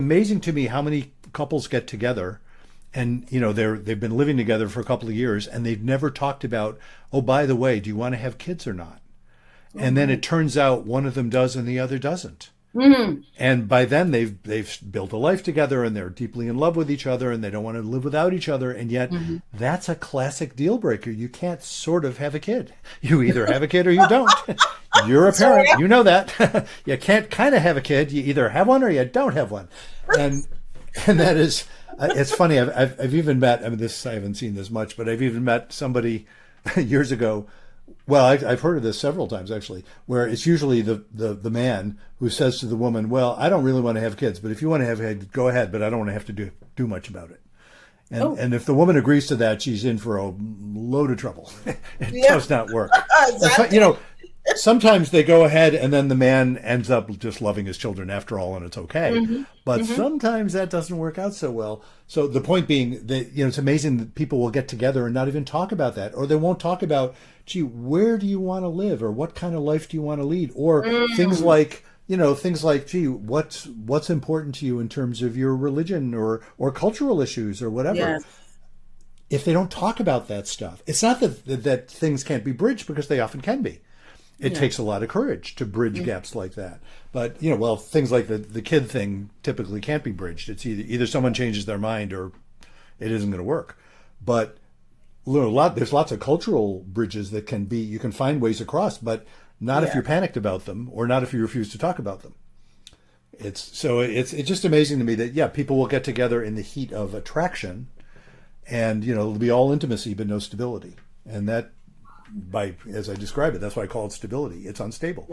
amazing to me how many couples get together and they've been living together for a couple of years and they've never talked about, oh, by the way, do you want to have kids or not? And then it turns out one of them does and the other doesn't. Mm-hmm. And by then they've built a life together and they're deeply in love with each other and they don't want to live without each other. And yet that's a classic deal breaker. You can't sort of have a kid. You either have a kid or you don't. You're a parent. You know that. You can't kind of have a kid. You either have one or you don't have one. And that is, it's funny. I've even met, I mean, I haven't seen this much, but I've even met somebody years ago. Well, I've heard of this several times, actually, where it's usually the man who says to the woman, well, I don't really want to have kids, but if you want to have kids, go ahead, but I don't want to have to do much about it. And if the woman agrees to that, she's in for a load of trouble. It does not work. Exactly. Sometimes they go ahead and then the man ends up just loving his children after all, and it's okay. But sometimes that doesn't work out so well. So the point being that, it's amazing that people will get together and not even talk about that, or they won't talk about, gee, where do you want to live, or what kind of life do you want to lead, or things like, gee, what's important to you in terms of your religion or cultural issues or whatever. Yes. If they don't talk about that stuff, it's not that things can't be bridged, because they often can be. It takes a lot of courage to bridge gaps like that. But, things like the kid thing typically can't be bridged. It's either someone changes their mind or it isn't going to work. But there's lots of cultural bridges that you can find ways across, but not if you're panicked about them, or not if you refuse to talk about them. It's just amazing to me that, people will get together in the heat of attraction and, it'll be all intimacy, but no stability. And that, as I describe it, that's why I call it stability. It's unstable.